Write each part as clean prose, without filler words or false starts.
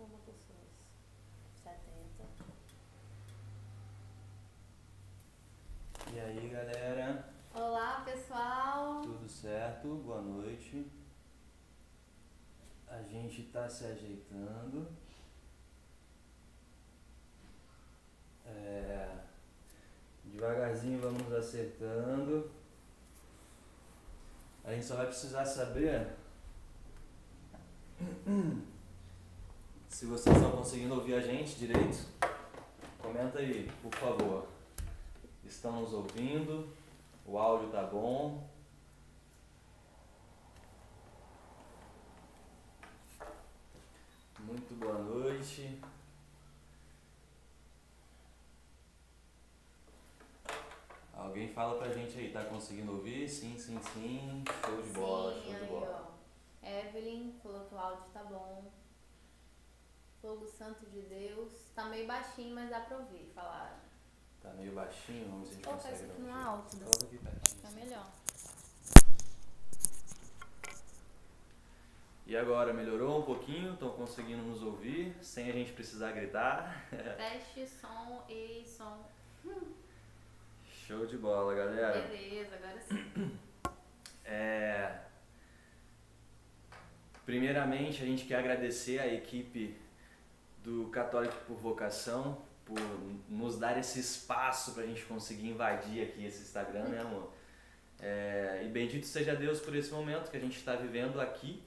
50 pessoas. 70. E aí, galera? Olá, pessoal! Tudo certo? Boa noite. A gente tá se ajeitando. Devagarzinho vamos acertando. A gente só vai precisar saber se vocês estão conseguindo ouvir a gente direito. Comenta aí, por favor. Estão nos ouvindo? O áudio tá bom? Muito boa noite. Alguém fala pra gente aí, tá conseguindo ouvir? Sim, sim, sim. Show de bola, Sim, show de aí, bola. ó. Evelyn falou que o áudio tá bom. Fogo Santo de Deus. Tá meio baixinho, mas dá pra ouvir, falaram. Tá meio baixinho, vamos ver se a gente Colocar consegue isso aqui dar um no jeito. alto, Coloca aqui pertinho. tá melhor. E agora, melhorou um pouquinho? Estão conseguindo nos ouvir sem a gente precisar gritar? Teste, som e som. Show de bola, galera. Beleza, agora sim. Primeiramente, a gente quer agradecer a equipe do Católico por Vocação por nos dar esse espaço para a gente conseguir invadir aqui esse Instagram, né, amor? E bendito seja Deus por esse momento que a gente está vivendo aqui,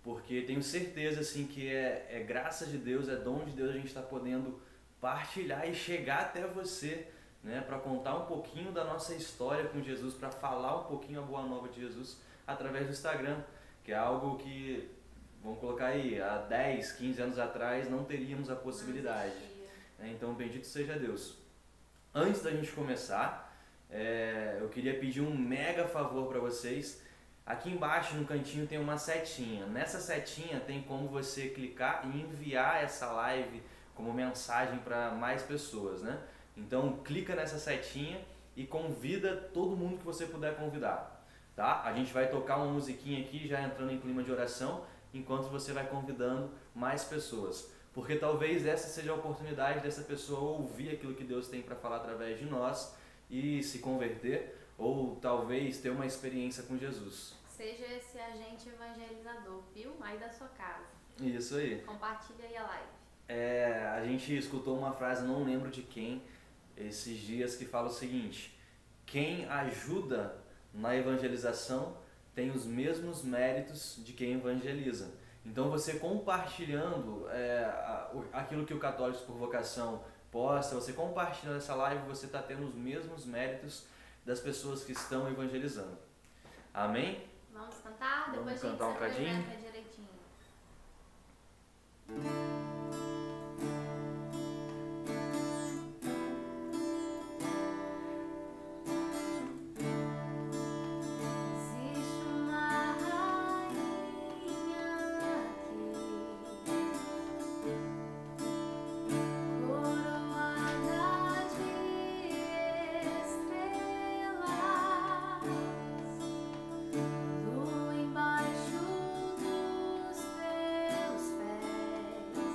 porque tenho certeza assim que é graça de Deus, é dom de Deus a gente está podendo partilhar e chegar até você, né, para contar um pouquinho da nossa história com Jesus, para falar um pouquinho a boa nova de Jesus através do Instagram, que é algo que, vamos colocar aí, há 10, 15 anos atrás não teríamos a possibilidade. Então, bendito seja Deus. Antes da gente começar, eu queria pedir um mega favor para vocês. Aqui embaixo no cantinho tem uma setinha. Nessa setinha tem como você clicar e enviar essa live como mensagem para mais pessoas, né? Então clica nessa setinha e convida todo mundo que você puder convidar, tá? A gente vai tocar uma musiquinha aqui já entrando em clima de oração enquanto você vai convidando mais pessoas. Porque talvez essa seja a oportunidade dessa pessoa ouvir aquilo que Deus tem para falar através de nós e se converter, ou talvez ter uma experiência com Jesus. Seja esse agente evangelizador, viu? Aí da sua casa. Isso aí. Compartilha aí a live. A gente escutou uma frase, não lembro de quem, esses dias, que fala o seguinte: quem ajuda na evangelização tem os mesmos méritos de quem evangeliza. Então você compartilhando aquilo que o Católicos por Vocação posta, você compartilhando essa live, você está tendo os mesmos méritos das pessoas que estão evangelizando. Amém? Vamos cantar? Vamos Depois cantar um a gente se cadinho? apresenta direitinho. Existe uma rainha aqui, coroada de estrelas, lua embaixo dos teus pés.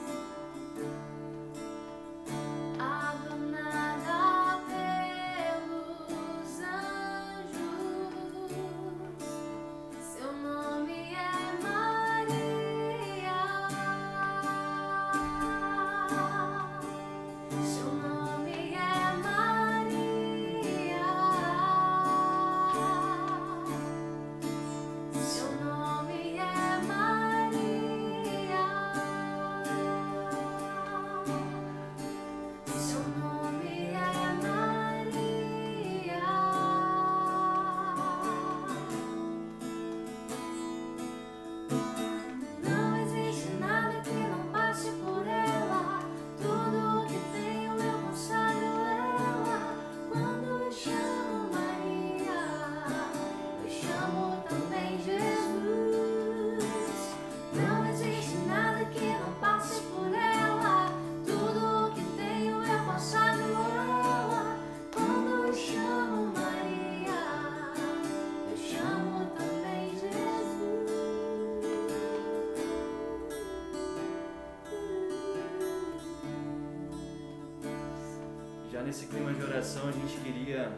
nesse clima de oração, a gente queria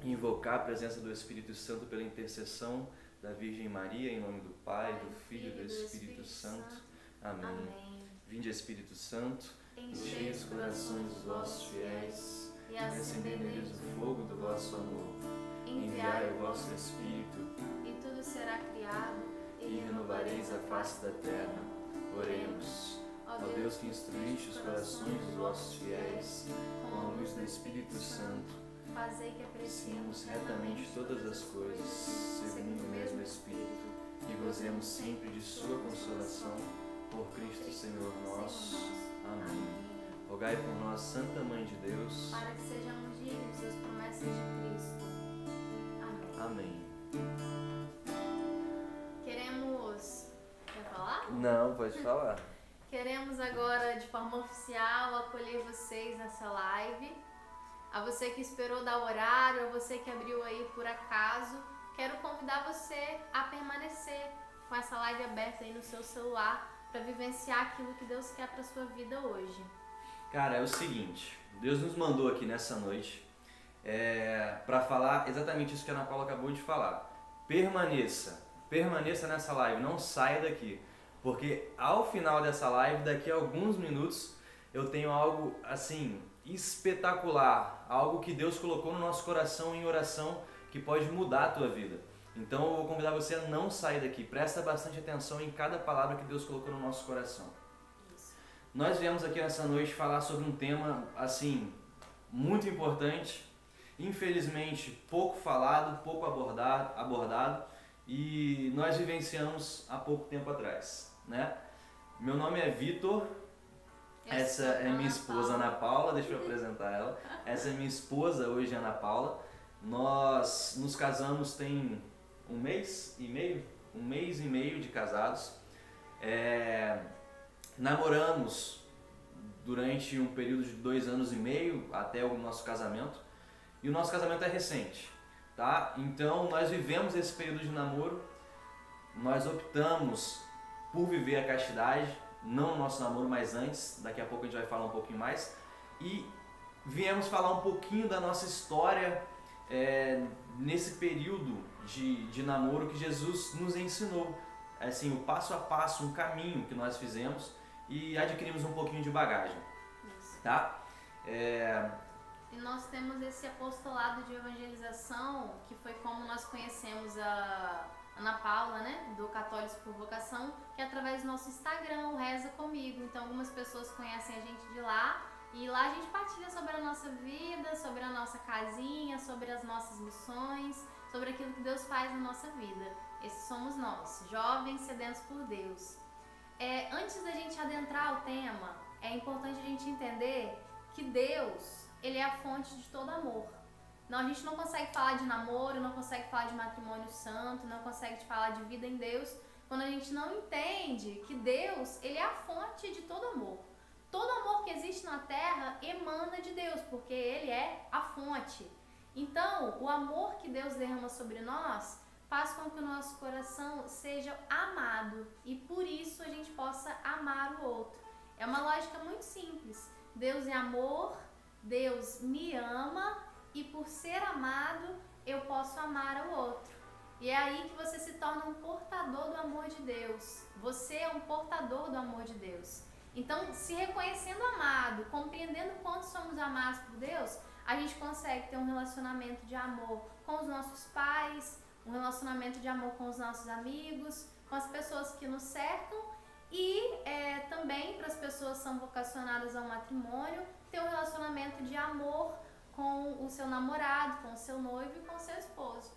invocar a presença do Espírito Santo pela intercessão da Virgem Maria, em nome do Pai, do Filho e do Espírito Santo. Amém. Vinde, Espírito Santo, enchei os corações dos vossos fiéis e acendei neles o fogo do vosso amor. Enviai o vosso Espírito, e tudo será criado, e renovareis a face da terra. Oremos. Ó Deus, que instruíste os corações dos vossos fiéis com a luz do Espírito Santo, fazei que apreciemos retamente todas as coisas, segundo o mesmo Espírito, e gozemos sempre de sua consolação, por Cristo Senhor nosso. Amém. Rogai por nós, Santa Mãe de Deus, para que sejamos dignos das promessas de Cristo. Amém. Queremos... Quer falar? Não, pode falar. Queremos agora, de forma oficial, acolher vocês nessa live. A você que esperou dar o horário, a você que abriu aí por acaso, quero convidar você a permanecer com essa live aberta aí no seu celular para vivenciar aquilo que Deus quer para sua vida hoje. Cara, é o seguinte, Deus nos mandou aqui nessa noite para falar exatamente isso que a Ana Paula acabou de falar. Permaneça nessa live, não saia daqui. Porque ao final dessa live, daqui a alguns minutos, eu tenho algo assim espetacular, algo que Deus colocou no nosso coração em oração que pode mudar a tua vida. Então eu vou convidar você a não sair daqui, presta bastante atenção em cada palavra que Deus colocou no nosso coração. Nós viemos aqui nessa noite falar sobre um tema assim muito importante, infelizmente pouco falado, pouco abordado e nós vivenciamos há pouco tempo atrás, né? Meu nome é Vitor, essa é minha esposa Ana Paula, deixa eu apresentar ela. Essa é minha esposa hoje, Ana Paula. Nós nos casamos tem um mês e meio de casados. Namoramos durante um período de 2 anos e meio até o nosso casamento. E o nosso casamento é recente, tá? Então nós vivemos esse período de namoro, nós optamos por viver a castidade, não o nosso namoro, mas antes, daqui a pouco a gente vai falar um pouquinho mais. E viemos falar um pouquinho da nossa história nesse período de namoro que Jesus nos ensinou. Assim, o passo a passo, um caminho que nós fizemos e adquirimos um pouquinho de bagagem. Isso. Tá? E nós temos esse apostolado de evangelização, que foi como nós conhecemos a Ana Paula, né, do Católicos por Vocação, que é através do nosso Instagram, o Reza Comigo. Então algumas pessoas conhecem a gente de lá e lá a gente partilha sobre a nossa vida, sobre a nossa casinha, sobre as nossas missões, sobre aquilo que Deus faz na nossa vida. Esses somos nós, jovens sedentos por Deus. Antes da gente adentrar o tema, é importante a gente entender que Deus, Ele é a fonte de todo amor. Não, a gente não consegue falar de namoro, não consegue falar de matrimônio santo, não consegue falar de vida em Deus, quando a gente não entende que Deus, Ele é a fonte de todo amor. Todo amor que existe na Terra emana de Deus, porque Ele é a fonte. Então, o amor que Deus derrama sobre nós faz com que o nosso coração seja amado e por isso a gente possa amar o outro. É uma lógica muito simples. Deus é amor, Deus me ama e por ser amado eu posso amar ao outro. E é aí que você se torna um portador do amor de Deus. Você é um portador do amor de Deus. Então, se reconhecendo amado, compreendendo quanto somos amados por Deus, a gente consegue ter um relacionamento de amor com os nossos pais, um relacionamento de amor com os nossos amigos, com as pessoas que nos cercam e também para as pessoas que são vocacionadas ao matrimônio, ter um relacionamento de amor com o seu namorado, com o seu noivo e com o seu esposo.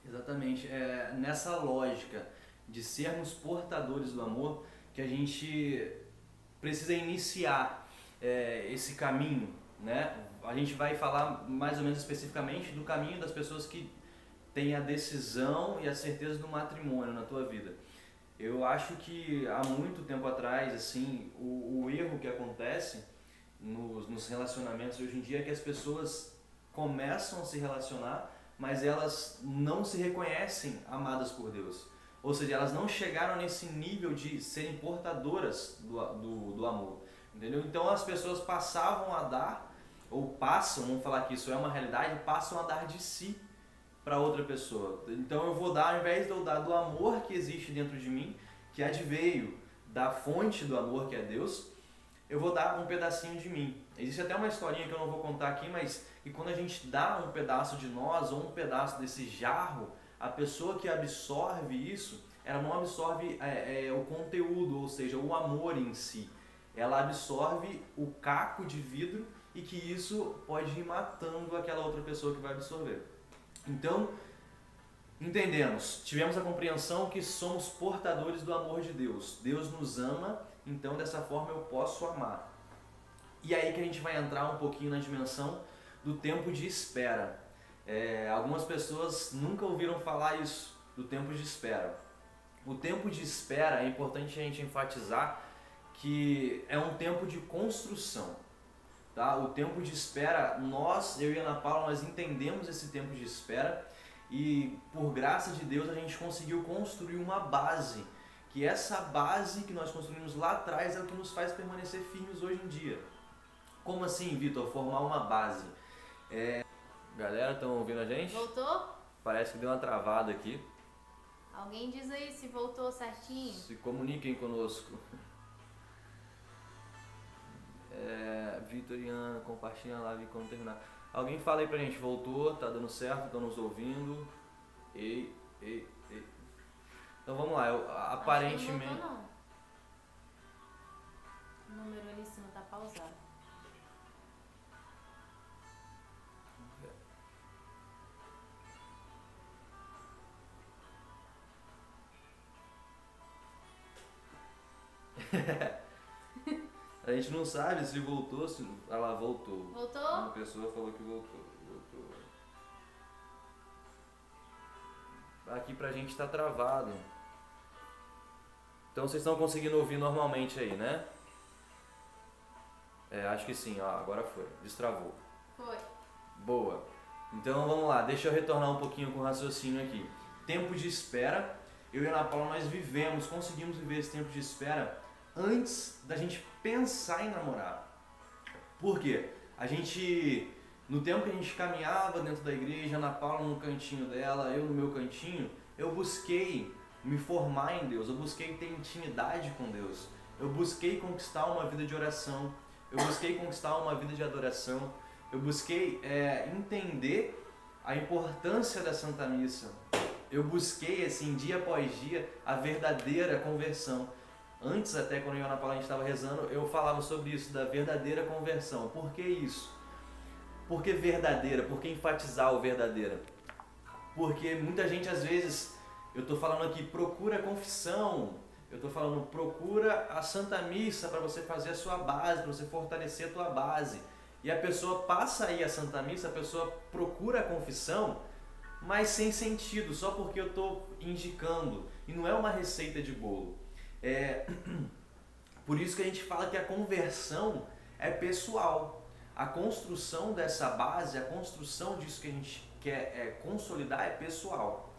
Exatamente. Nessa lógica de sermos portadores do amor que a gente precisa iniciar esse caminho, né? A gente vai falar mais ou menos especificamente do caminho das pessoas que têm a decisão e a certeza do matrimônio na tua vida. Eu acho que há muito tempo atrás, assim, o erro que acontece nos relacionamentos hoje em dia é que as pessoas começam a se relacionar, mas elas não se reconhecem amadas por Deus. Ou seja, elas não chegaram nesse nível de serem portadoras do amor, entendeu? Então as pessoas passavam a dar ou passam, vamos falar que isso é uma realidade, passam a dar de si para outra pessoa. Então eu vou dar, ao invés de eu dar do amor que existe dentro de mim, que adveio da fonte do amor que é Deus, eu vou dar um pedacinho de mim. Existe até uma historinha que eu não vou contar aqui, mas que quando a gente dá um pedaço de nós ou um pedaço desse jarro, a pessoa que absorve isso, ela não absorve o conteúdo, ou seja, o amor em si. Ela absorve o caco de vidro e que isso pode ir matando aquela outra pessoa que vai absorver. Então, entendemos, tivemos a compreensão que somos portadores do amor de Deus. Deus nos ama, então dessa forma eu posso amar. E aí que a gente vai entrar um pouquinho na dimensão do tempo de espera. Algumas pessoas nunca ouviram falar isso, do tempo de espera. O tempo de espera, é importante a gente enfatizar que é um tempo de construção. Tá? O tempo de espera, eu e a Ana Paula, nós entendemos esse tempo de espera e por graça de Deus a gente conseguiu construir uma base, que essa base que nós construímos lá atrás é o que nos faz permanecer firmes hoje em dia. Como assim, Vitor? Formar uma base. Galera, estão ouvindo a gente? Voltou? Parece que deu uma travada aqui. Alguém diz aí se voltou certinho. Se comuniquem conosco. Vitor e Ana, compartilha a live quando terminar. Alguém fala aí pra gente, voltou, tá dando certo, estão nos ouvindo. Ei. Então vamos lá, aparentemente... Não voltou, não. O número ali em cima tá pausado. A gente não sabe se voltou, se ela voltou. Voltou? Uma pessoa falou que voltou. Aqui pra gente tá travado. Então vocês estão conseguindo ouvir normalmente aí, né? Acho que sim, ó, agora foi. Destravou. Foi. Boa. Então vamos lá, deixa eu retornar um pouquinho com o raciocínio aqui. Tempo de espera. Eu e a Ana Paula, nós conseguimos viver esse tempo de espera antes da gente pensar em namorar. Por quê? No tempo que a gente caminhava dentro da igreja, a Ana Paula no cantinho dela, eu no meu cantinho, eu busquei me formar em Deus, eu busquei ter intimidade com Deus, eu busquei conquistar uma vida de oração, eu busquei conquistar uma vida de adoração, eu busquei entender a importância da Santa Missa, eu busquei assim, dia após dia, a verdadeira conversão. Antes, até quando eu e a Ana Paula a gente estava rezando, eu falava sobre isso, da verdadeira conversão. Por que isso? Por que verdadeira? Por que enfatizar o verdadeira? Porque muita gente, às vezes, eu estou falando aqui, procura a confissão, eu estou falando, procura a Santa Missa para você fazer a sua base, para você fortalecer a tua base. E a pessoa passa aí a Santa Missa, a pessoa procura a confissão, mas sem sentido, só porque eu estou indicando. E não é uma receita de bolo. Por isso que a gente fala que a conversão é pessoal. A construção dessa base, a construção disso que a gente quer consolidar é pessoal.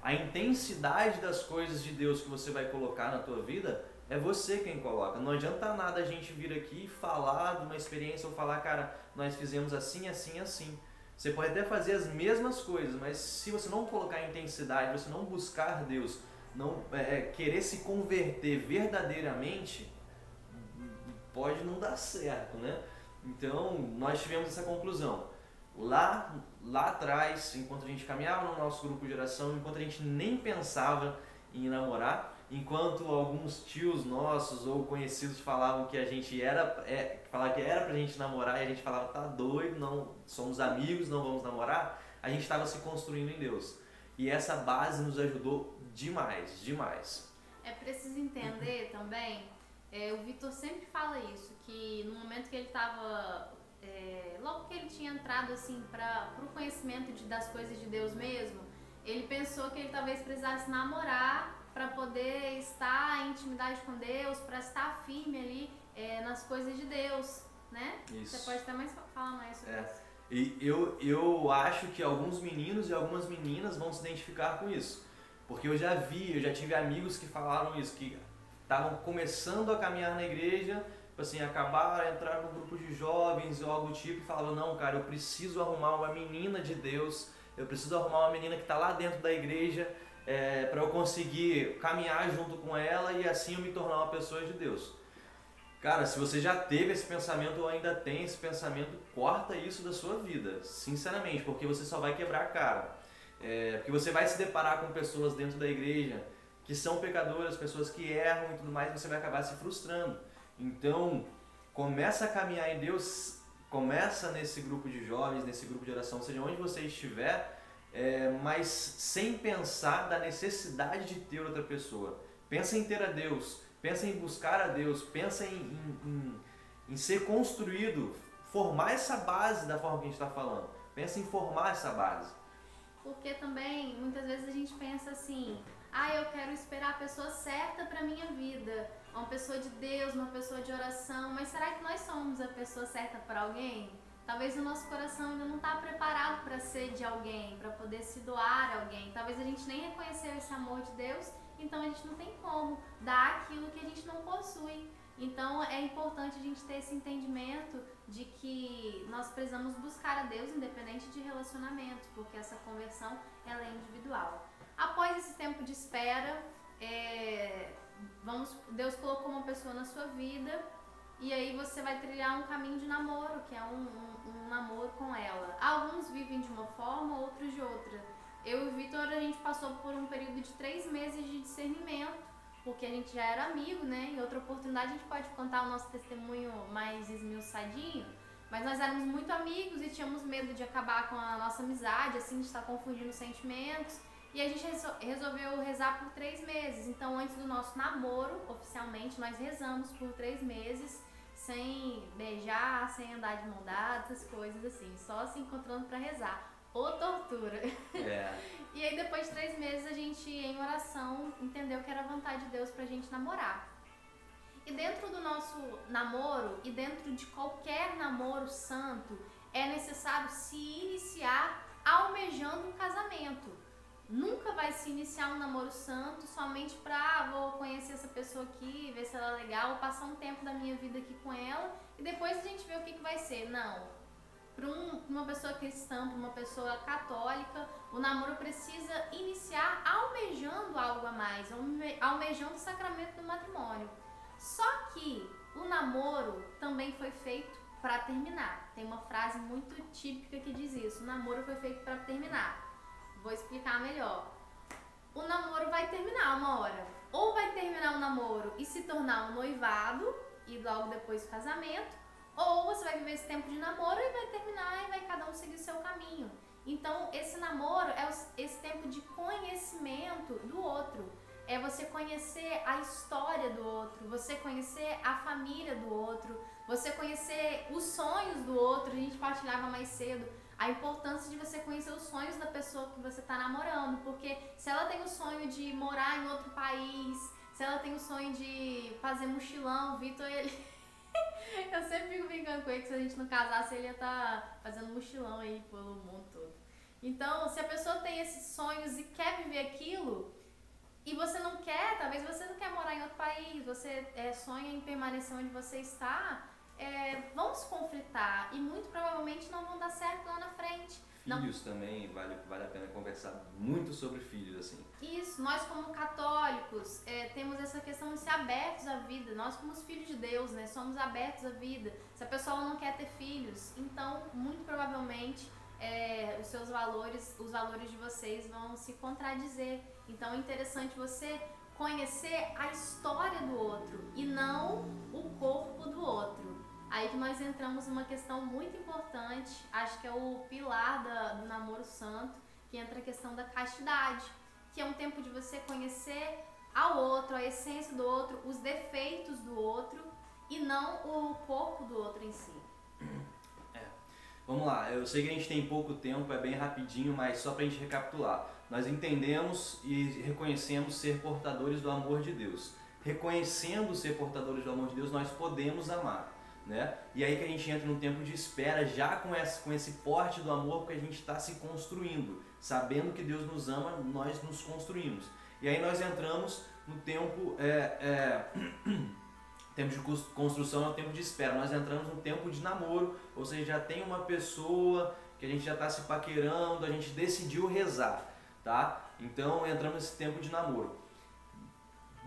A intensidade das coisas de Deus que você vai colocar na tua vida é você quem coloca. Não adianta nada a gente vir aqui e falar de uma experiência ou falar, cara, nós fizemos assim, assim, assim. Você pode até fazer as mesmas coisas, mas se você não colocar intensidade, você não buscar Deus, não querer se converter verdadeiramente, pode não dar certo, né? Então, nós tivemos essa conclusão. Lá atrás, enquanto a gente caminhava no nosso grupo de oração, enquanto a gente nem pensava em namorar, enquanto alguns tios nossos ou conhecidos falavam que a gente falavam que era pra gente namorar e a gente falava, tá doido, não somos amigos, não vamos namorar, a gente estava se construindo em Deus. E essa base nos ajudou demais, demais. É preciso entender também, o Vitor sempre fala isso, que no momento que ele estava, logo que ele tinha entrado assim para o conhecimento das coisas de Deus mesmo, ele pensou que ele talvez precisasse namorar para poder estar em intimidade com Deus, para estar firme ali nas coisas de Deus, né? Isso. Você pode até falar mais sobre isso. E eu acho que alguns meninos e algumas meninas vão se identificar com isso. Porque eu já tive amigos que falaram isso, que estavam começando a caminhar na igreja, tipo assim, acabaram, entraram no grupo de jovens ou algo do tipo e falavam, não, cara, eu preciso arrumar uma menina de Deus, eu preciso arrumar uma menina que está lá dentro da igreja para eu conseguir caminhar junto com ela e assim eu me tornar uma pessoa de Deus. Cara, se você já teve esse pensamento ou ainda tem esse pensamento, corta isso da sua vida, sinceramente, porque você só vai quebrar a cara. Porque você vai se deparar com pessoas dentro da igreja que são pecadoras, pessoas que erram e tudo mais, e você vai acabar se frustrando. Então, começa a caminhar em Deus, começa nesse grupo de jovens, nesse grupo de oração, seja onde você estiver, mas sem pensar da necessidade de ter outra pessoa. Pensa em ter a Deus, pensa em buscar a Deus, pensa em ser construído, formar essa base da forma que a gente está falando. Pensa em formar essa base. Porque também, muitas vezes a gente pensa assim, eu quero esperar a pessoa certa para minha vida, uma pessoa de Deus, uma pessoa de oração, mas será que nós somos a pessoa certa para alguém? Talvez o nosso coração ainda não está preparado para ser de alguém, para poder se doar a alguém. Talvez a gente nem reconheceu esse amor de Deus, então a gente não tem como dar aquilo que a gente não possui. Então é importante a gente ter esse entendimento de que nós precisamos buscar a Deus independente de relacionamento, porque essa conversão ela é individual. Após esse tempo de espera, Deus colocou uma pessoa na sua vida e aí você vai trilhar um caminho de namoro, que é um namoro com ela. Alguns vivem de uma forma, outros de outra. Eu e o Vitor, a gente passou por um período de 3 meses de discernimento, porque a gente já era amigo, né? Em outra oportunidade a gente pode contar o nosso testemunho mais esmiuçadinho, mas nós éramos muito amigos e tínhamos medo de acabar com a nossa amizade, assim, de estar confundindo sentimentos. E a gente resolveu rezar por 3 meses. Então, antes do nosso namoro, oficialmente, nós rezamos por 3 meses, sem beijar, sem andar de mão dada, essas coisas assim, só se encontrando para rezar. Ô tortura! E aí, depois de 3 meses, a gente, em oração, entendeu que era vontade de Deus pra gente namorar. E dentro do nosso namoro, e dentro de qualquer namoro santo, é necessário se iniciar almejando um casamento. Nunca vai se iniciar um namoro santo somente pra, vou conhecer essa pessoa aqui, ver se ela é legal, vou passar um tempo da minha vida aqui com ela, e depois a gente vê o que vai ser. Não. Para uma pessoa cristã, para uma pessoa católica, o namoro precisa iniciar almejando algo a mais, almejando o sacramento do matrimônio. Só que o namoro também foi feito para terminar. Tem uma frase muito típica que diz isso: o namoro foi feito para terminar. Vou explicar melhor. O namoro vai terminar uma hora. Ou vai terminar o namoro e se tornar um noivado, e logo depois o casamento, ou você vai viver esse tempo de namoro e vai terminar e vai cada um seguir o seu caminho. Então, esse namoro é esse tempo de conhecimento do outro. É você conhecer a história do outro, você conhecer a família do outro, você conhecer os sonhos do outro. A gente partilhava mais cedo a importância de você conhecer os sonhos da pessoa que você está namorando. Porque se ela tem o sonho de morar em outro país, se ela tem o sonho de fazer mochilão, o Vitor, ele... Eu sempre fico brincando com ele que se a gente não casasse, ele ia estar fazendo mochilão aí pelo mundo todo. Então, se a pessoa tem esses sonhos e quer viver aquilo, e você não quer, talvez você não quer morar em outro país, você sonha em permanecer onde você está, vão se conflitar e muito provavelmente não vão dar certo lá na frente. Filhos também, vale a pena conversar muito sobre filhos, assim. Isso, nós como católicos temos essa questão de ser abertos à vida. Nós como os filhos de Deus, né, somos abertos à vida. Se a pessoa não quer ter filhos, então muito provavelmente os valores de vocês vão se contradizer. Então é interessante você conhecer a história do outro e não o corpo do outro. Aí que nós entramos numa questão muito importante, acho que é o pilar do namoro santo, que entra a questão da castidade, que é um tempo de você conhecer ao outro, a essência do outro, os defeitos do outro e não o corpo do outro em si. Vamos lá, eu sei que a gente tem pouco tempo, é bem rapidinho, mas só pra gente recapitular. Nós entendemos e reconhecemos ser portadores do amor de Deus. Reconhecendo ser portadores do amor de Deus, nós podemos amar. Né? E aí que a gente entra num tempo de espera, já com esse porte do amor que a gente está se construindo, sabendo que Deus nos ama, nós nos construímos. E aí nós entramos no tempo tempo de construção é o tempo de espera. Nós entramos no tempo de namoro, ou seja, já tem uma pessoa que a gente já está se paquerando, a gente decidiu rezar, tá? Então entramos nesse tempo de namoro.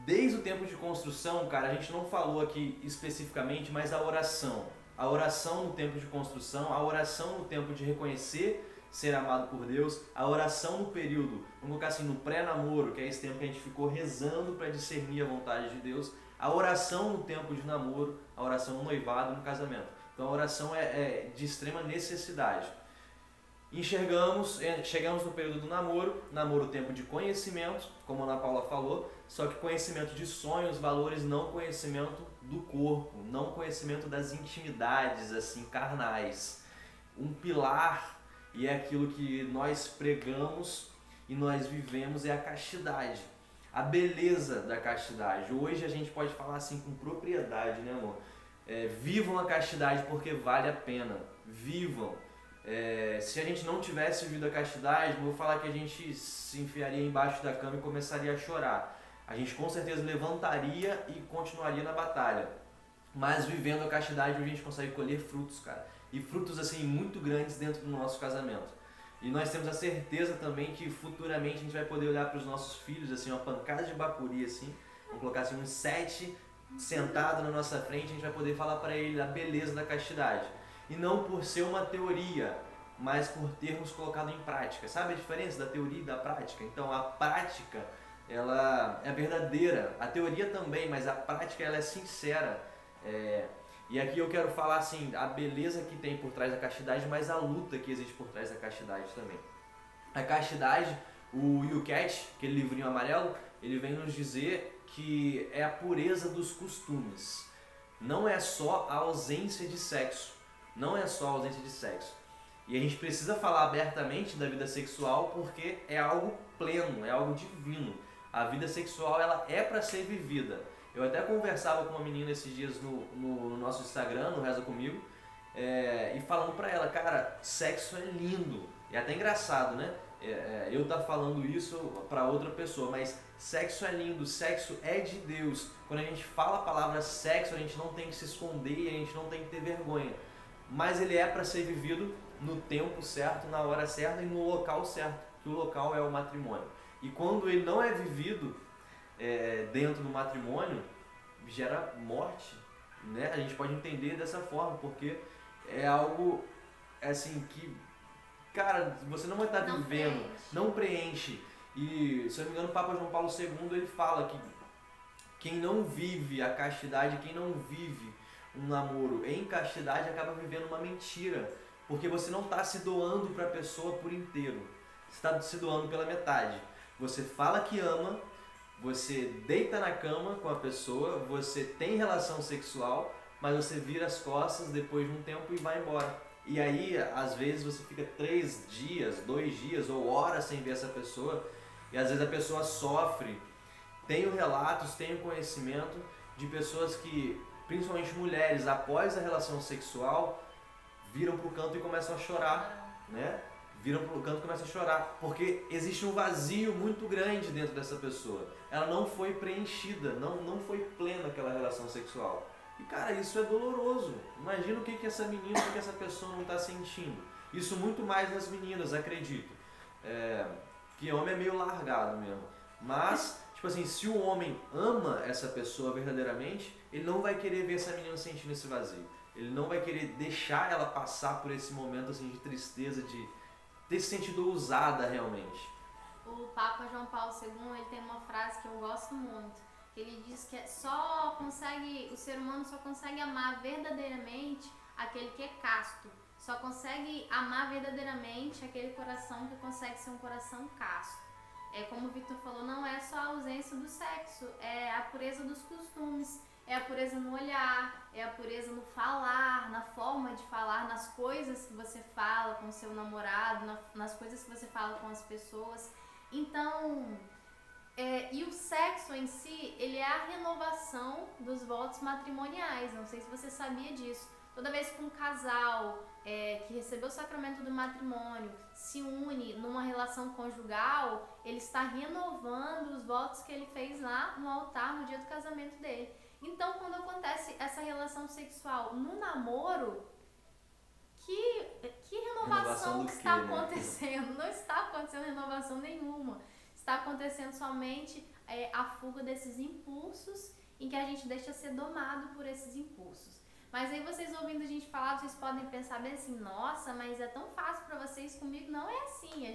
Desde o tempo de construção, cara, a gente não falou aqui especificamente, mas a oração. A oração no tempo de construção, a oração no tempo de reconhecer ser amado por Deus, a oração no período, vamos colocar assim, no pré-namoro, que é esse tempo que a gente ficou rezando para discernir a vontade de Deus, a oração no tempo de namoro, a oração no noivado e no casamento. Então a oração é de extrema necessidade. Chegamos no período do namoro tempo de conhecimento, como a Ana Paula falou, só que conhecimento de sonhos, valores, não conhecimento do corpo, não conhecimento das intimidades assim carnais. Um pilar, e é aquilo que nós pregamos e nós vivemos, é a castidade, a beleza da castidade. Hoje a gente pode falar assim com propriedade, né, amor? Vivam a castidade porque vale a pena, vivam. Se a gente não tivesse vivido a castidade, não vou falar que a gente se enfiaria embaixo da cama e começaria a chorar. A gente com certeza levantaria e continuaria na batalha. Mas vivendo a castidade a gente consegue colher frutos, cara. E frutos assim muito grandes dentro do nosso casamento. E nós temos a certeza também que futuramente a gente vai poder olhar para os nossos filhos, assim, uma pancada de bacuri, assim, vamos colocar assim, uns 7 sentados na nossa frente, a gente vai poder falar para ele a beleza da castidade. E não por ser uma teoria, mas por termos colocado em prática. Sabe a diferença da teoria e da prática? Então a prática, ela é verdadeira, a teoria também, mas a prática ela é sincera. E aqui eu quero falar assim, a beleza que tem por trás da castidade, mas a luta que existe por trás da castidade também. A castidade, o Yucat, aquele livrinho amarelo, ele vem nos dizer que é a pureza dos costumes. Não é só a ausência de sexo. Não é só a ausência de sexo. E a gente precisa falar abertamente da vida sexual porque é algo pleno, é algo divino. A vida sexual ela é para ser vivida. Eu até conversava com uma menina esses dias no nosso Instagram, no Reza Comigo, e falando pra ela, cara, sexo é lindo. É até engraçado, né? Eu tá falando isso pra outra pessoa, mas sexo é lindo, sexo é de Deus. Quando a gente fala a palavra sexo, a gente não tem que se esconder, a gente não tem que ter vergonha. Mas ele é para ser vivido no tempo certo, na hora certa e no local certo, que o local é o matrimônio. E quando ele não é vivido dentro do matrimônio, gera morte, né? A gente pode entender dessa forma, porque é algo assim que, cara, você não vai estar vivendo, não preenche. E, se eu não me engano, o Papa João Paulo II, ele fala que quem não vive a castidade, quem não vive um namoro em castidade, acaba vivendo uma mentira, porque você não está se doando para a pessoa por inteiro, você está se doando pela metade. Você fala que ama, você deita na cama com a pessoa, você tem relação sexual, mas você vira as costas depois de um tempo e vai embora. E aí, às vezes, você fica 3 dias, 2 dias ou horas sem ver essa pessoa, e às vezes a pessoa sofre. Tenho relatos, tenho conhecimento de pessoas que, principalmente mulheres, após a relação sexual, viram pro canto e começam a chorar, né? Viram pro canto e começam a chorar, porque existe um vazio muito grande dentro dessa pessoa. Ela não foi preenchida, não foi plena aquela relação sexual. E cara, isso é doloroso. Imagina o que essa menina, o que essa pessoa não está sentindo. Isso muito mais nas meninas, acredito. Que homem é meio largado mesmo. Mas, tipo assim, se o homem ama essa pessoa verdadeiramente, ele não vai querer ver essa menina sentindo esse vazio. Ele não vai querer deixar ela passar por esse momento assim, de tristeza, de ter se sentido usada realmente. O Papa João Paulo II, ele tem uma frase que eu gosto muito. Ele diz que o ser humano só consegue amar verdadeiramente aquele que é casto. Só consegue amar verdadeiramente aquele coração que consegue ser um coração casto. Como o Victor falou, não é só a ausência do sexo, é a pureza dos costumes, é a pureza no olhar, é a pureza no falar, na forma de falar, nas coisas que você fala com o seu namorado, nas coisas que você fala com as pessoas. Então, e o sexo em si, ele é a renovação dos votos matrimoniais. Não sei se você sabia disso. Toda vez que um casal que recebeu o sacramento do matrimônio se une numa relação conjugal, ele está renovando os votos que ele fez lá no altar no dia do casamento dele. Então, quando acontece essa relação sexual no namoro, que renovação que está acontecendo? Não está acontecendo renovação nenhuma. Está acontecendo somente a fuga desses impulsos, em que a gente deixa ser domado por esses impulsos. Mas aí vocês ouvindo a gente falar, vocês podem pensar bem assim, nossa, mas é tão fácil para vocês, comigo não é assim.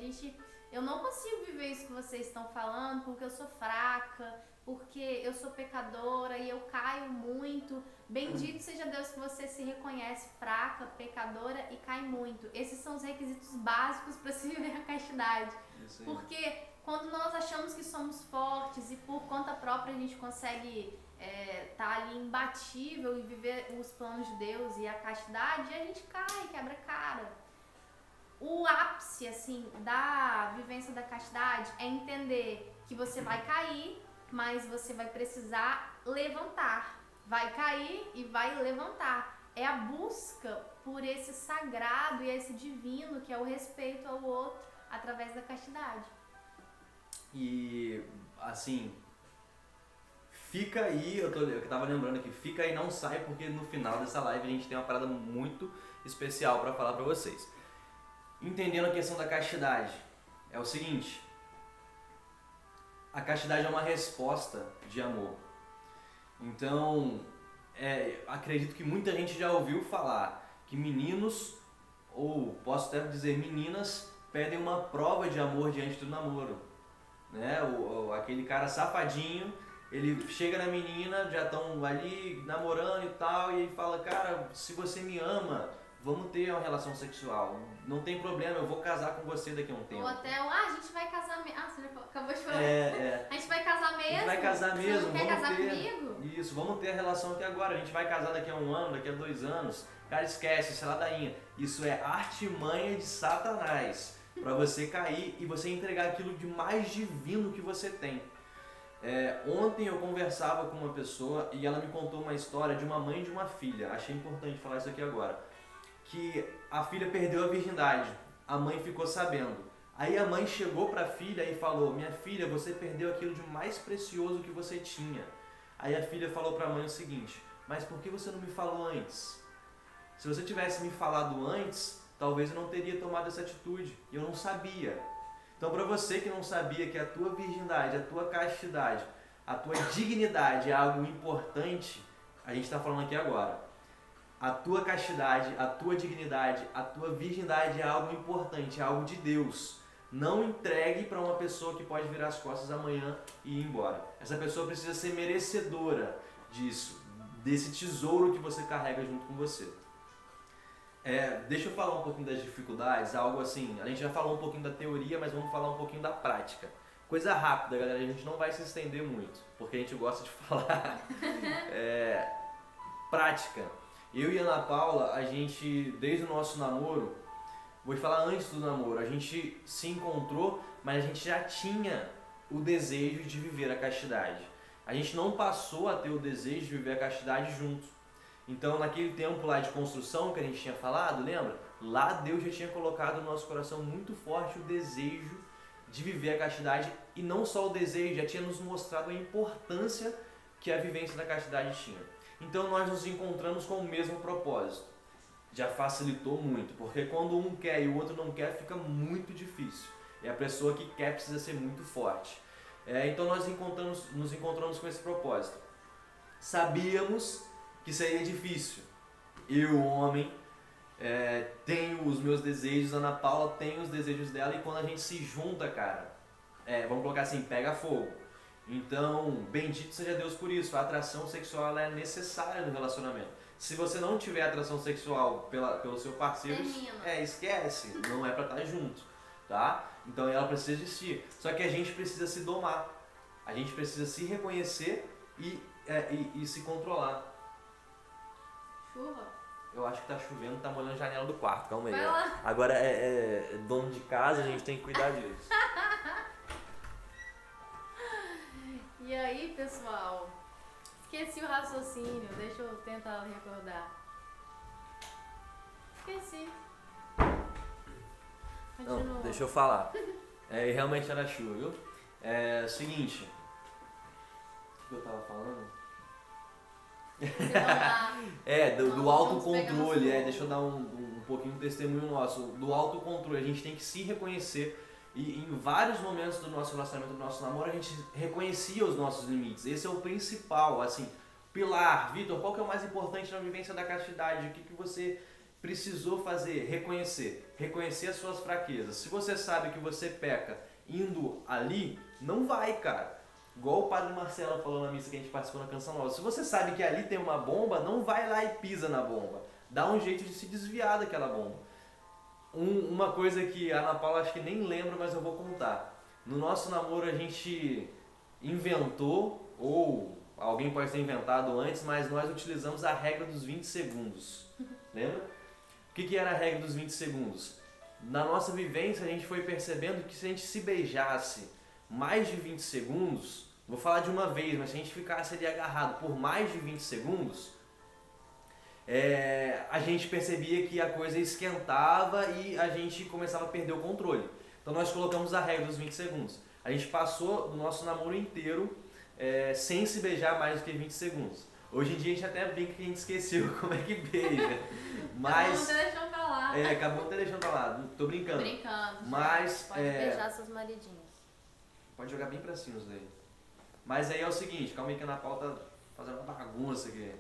Eu não consigo viver isso que vocês estão falando, porque eu sou fraca, porque eu sou pecadora e eu caio muito. Bendito seja Deus que você se reconhece fraca, pecadora e cai muito. Esses são os requisitos básicos para se viver a castidade. Porque quando nós achamos que somos fortes e por conta própria a gente consegue tá ali imbatível e viver os planos de Deus e a castidade, a gente cai, quebra a cara. O ápice, assim, da vivência da castidade é entender que você vai cair, mas você vai precisar levantar. Vai cair e vai levantar. É a busca por esse sagrado e esse divino, que é o respeito ao outro, através da castidade. E, assim, fica aí, eu tava lembrando aqui, fica aí, não sai, porque no final dessa live a gente tem uma parada muito especial para falar para vocês. Entendendo a questão da castidade, é o seguinte: a castidade é uma resposta de amor. Então, acredito que muita gente já ouviu falar que meninos, ou posso até dizer meninas, pedem uma prova de amor diante do namoro, né? Aquele cara safadinho, ele chega na menina, já estão ali namorando e tal, e ele fala, cara, se você me ama, vamos ter uma relação sexual, não tem problema, eu vou casar com você daqui a um tempo. Ou até, a gente vai casar mesmo. Você já acabou de falar. A gente vai casar mesmo? A gente vai casar mesmo. Você não quer casar comigo? Isso, vamos ter a relação aqui agora, a gente vai casar daqui a 1 ano, daqui a 2 anos. Cara, esquece, isso é ladainha. Isso é artimanha de Satanás, pra você cair e você entregar aquilo de mais divino que você tem. Ontem eu conversava com uma pessoa e ela me contou uma história de uma mãe e de uma filha. Achei importante falar isso aqui agora. Que a filha perdeu a virgindade, a mãe ficou sabendo. Aí a mãe chegou para a filha e falou, minha filha, você perdeu aquilo de mais precioso que você tinha. Aí a filha falou para a mãe o seguinte, mas por que você não me falou antes? Se você tivesse me falado antes, talvez eu não teria tomado essa atitude, eu não sabia. Então para você que não sabia que a tua virgindade, a tua castidade, a tua dignidade é algo importante, a gente está falando aqui agora. A tua castidade, a tua dignidade, a tua virgindade é algo importante, é algo de Deus. Não entregue para uma pessoa que pode virar as costas amanhã e ir embora. Essa pessoa precisa ser merecedora disso, desse tesouro que você carrega junto com você. Deixa eu falar um pouquinho das dificuldades, algo assim, a gente já falou um pouquinho da teoria, mas vamos falar um pouquinho da prática. Coisa rápida, galera, a gente não vai se estender muito, porque a gente gosta de falar. Prática. Eu e a Ana Paula, a gente, desde o nosso namoro, vou falar antes do namoro, a gente se encontrou, mas a gente já tinha o desejo de viver a castidade. A gente não passou a ter o desejo de viver a castidade junto. Então, naquele tempo lá de construção que a gente tinha falado, lembra? Lá Deus já tinha colocado no nosso coração muito forte o desejo de viver a castidade, e não só o desejo, já tinha nos mostrado a importância que a vivência da castidade tinha. Então nós nos encontramos com o mesmo propósito. Já facilitou muito, porque quando um quer e o outro não quer, fica muito difícil. E a pessoa que quer precisa ser muito forte. Então nós nos encontramos com esse propósito. Sabíamos que seria difícil. Eu, homem, tenho os meus desejos, a Ana Paula tem os desejos dela, e quando a gente se junta, cara, vamos colocar assim, pega fogo. Então, bendito seja Deus por isso. A atração sexual ela é necessária no relacionamento. Se você não tiver atração sexual pelo seu parceiro, esquece, não é pra estar junto, tá? Então ela precisa existir. Só que a gente precisa se domar. A gente precisa se reconhecer e se controlar. Chuva? Eu acho que tá chovendo, tá molhando a janela do quarto, calma aí. Vai lá. Agora é dono de casa, a gente tem que cuidar disso. E aí, pessoal? Esqueci o raciocínio, deixa eu tentar recordar. Esqueci. Continua. Não, deixa eu falar. Realmente era chuva, viu? Seguinte. O que eu tava falando? Você vai lá. Do autocontrole, deixa eu dar um pouquinho de testemunho nosso, do autocontrole, a gente tem que se reconhecer e em vários momentos do nosso relacionamento, do nosso namoro, a gente reconhecia os nossos limites, esse é o principal, assim, pilar. Vitor, qual que é o mais importante na vivência da castidade, o que você precisou fazer? Reconhecer as suas fraquezas. Se você sabe que você peca indo ali, não vai, cara. Igual o padre Marcelo falou na missa que a gente participou na Canção Nova. Se você sabe que ali tem uma bomba, não vai lá e pisa na bomba. Dá um jeito de se desviar daquela bomba. Uma coisa que a Ana Paula acho que nem lembra, mas eu vou contar. No nosso namoro a gente inventou, ou alguém pode ter inventado antes, mas nós utilizamos a regra dos 20 segundos. Lembra? O que era a regra dos 20 segundos? Na nossa vivência a gente foi percebendo que se a gente se beijasse mais de 20 segundos, vou falar de uma vez, mas se a gente ficasse ali agarrado por mais de 20 segundos, a gente percebia que a coisa esquentava e a gente começava a perder o controle. Então nós colocamos a regra dos 20 segundos. A gente passou o nosso namoro inteiro sem se beijar mais do que 20 segundos. Hoje em dia a gente até brinca que a gente esqueceu como é que beija. Mas Cada um deixando pra lá. Cada um deixando pra lá. Tô brincando. Mas pode beijar seus maridinhos. Pode jogar bem pra cima isso daí. Mas aí é o seguinte, calma aí que a Ana Paula tá fazendo uma bagunça aqui.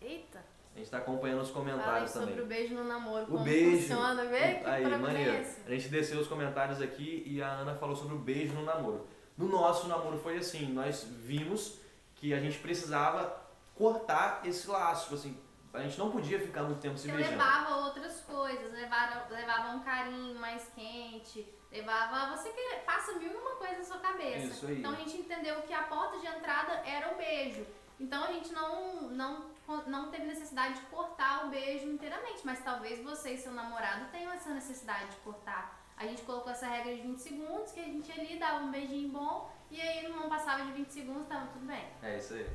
Eita! A gente tá acompanhando os comentários também. Sobre o beijo no namoro, o como beijo, funciona, vê? Que aí, maneiro. esse? A gente desceu os comentários aqui e a Ana falou sobre o beijo no namoro. No nosso namoro foi assim, nós vimos que a gente precisava cortar esse laço, tipo assim, a gente não podia ficar muito tempo se beijando. Levava outras coisas, levava um carinho mais quente, você que passa mil e uma coisa na sua cabeça. Isso aí. Então a gente entendeu que a porta de entrada era o beijo. Então a gente não teve necessidade de cortar o beijo inteiramente, mas talvez você e seu namorado tenham essa necessidade de cortar. A gente colocou essa regra de 20 segundos, que a gente ali dava um beijinho bom, e aí não passava de 20 segundos, tava tudo bem. É isso aí.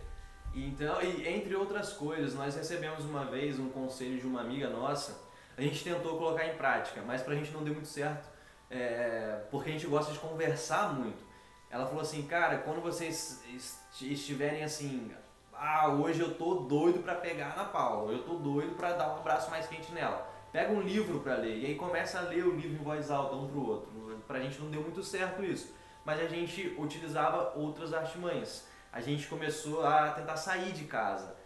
Então, e entre outras coisas, nós recebemos uma vez um conselho de uma amiga nossa, a gente tentou colocar em prática, mas pra gente não deu muito certo, porque a gente gosta de conversar muito. Ela falou assim, cara, quando vocês estiverem assim, hoje eu tô doido pra pegar na Paula, eu tô doido pra dar um abraço mais quente nela. Pega um livro pra ler, e aí começa a ler o livro em voz alta um pro outro. Pra gente não deu muito certo isso, mas a gente utilizava outras artimanhas. A gente começou a tentar sair de casa.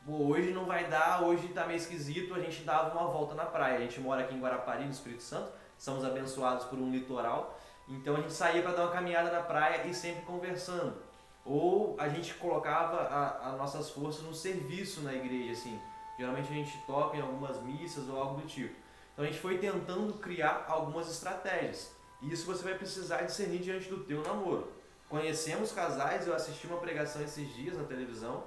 Hoje não vai dar, hoje tá meio esquisito, a gente dava uma volta na praia. A gente mora aqui em Guarapari, no Espírito Santo, somos abençoados por um litoral, então a gente saía para dar uma caminhada na praia e sempre conversando. Ou a gente colocava as nossas forças no serviço na igreja, assim. Geralmente a gente toca em algumas missas ou algo do tipo. Então a gente foi tentando criar algumas estratégias. E isso você vai precisar discernir diante do teu namoro. Conhecemos casais, eu assisti uma pregação esses dias na televisão,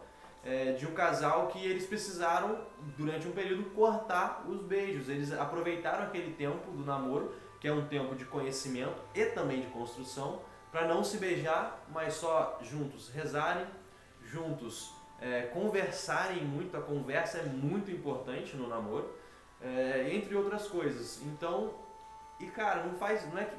de um casal que eles precisaram, durante um período, cortar os beijos. Eles aproveitaram aquele tempo do namoro, que é um tempo de conhecimento e também de construção, para não se beijar, mas só juntos rezarem, juntos conversarem muito. A conversa é muito importante no namoro, entre outras coisas. Então, cara, não é que,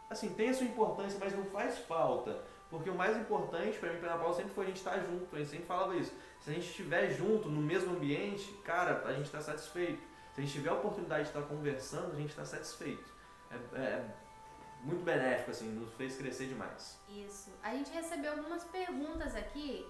assim, tem a sua importância, mas não faz falta. Porque o mais importante para mim e para a Ana Paula sempre foi a gente estar junto, a gente sempre falava isso. Se a gente estiver junto, no mesmo ambiente, cara, a gente está satisfeito. Se a gente tiver a oportunidade de estar conversando, a gente está satisfeito. É muito benéfico, assim, nos fez crescer demais. Isso. A gente recebeu algumas perguntas aqui.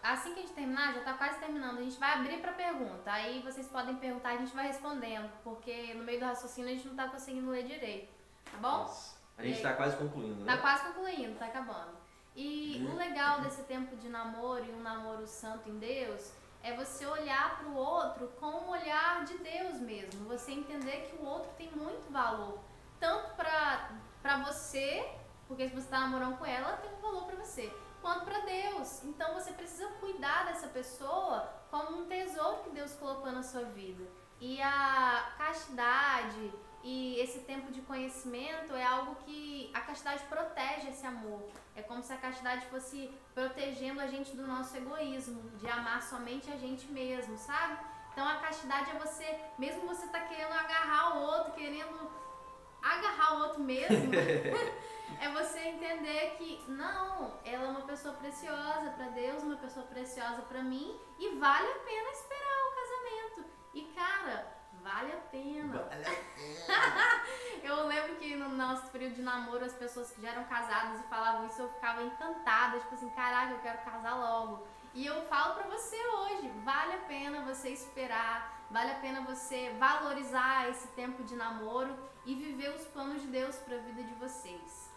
Assim que a gente terminar, já está quase terminando, a gente vai abrir para pergunta. Aí vocês podem perguntar, a gente vai respondendo, porque no meio do raciocínio a gente não está conseguindo ler direito. Tá bom? Nossa. A gente está quase concluindo, né? Tá quase concluindo, tá acabando. E o legal desse tempo de namoro e um namoro santo em Deus é você olhar para o outro com o olhar de Deus mesmo. Você entender que o outro tem muito valor. Tanto para você, porque se você está namorando com ela, tem um valor para você. Quanto para Deus. Então você precisa cuidar dessa pessoa como um tesouro que Deus colocou na sua vida. E a castidade e esse tempo de conhecimento é algo que a castidade protege esse amor. É como se a castidade fosse protegendo a gente do nosso egoísmo, de amar somente a gente mesmo, sabe? Então a castidade é você, mesmo você tá querendo agarrar o outro, querendo agarrar o outro mesmo, É você entender que, não, ela é uma pessoa preciosa pra Deus, uma pessoa preciosa pra mim, e vale a pena esperar o casamento. E, cara, vale a pena. Vale a pena. Eu lembro que no nosso período de namoro, as pessoas que já eram casadas e falavam isso, eu ficava encantada, tipo assim, caraca, eu quero casar logo. E eu falo pra você hoje, vale a pena você esperar, vale a pena você valorizar esse tempo de namoro e viver os planos de Deus pra vida de vocês.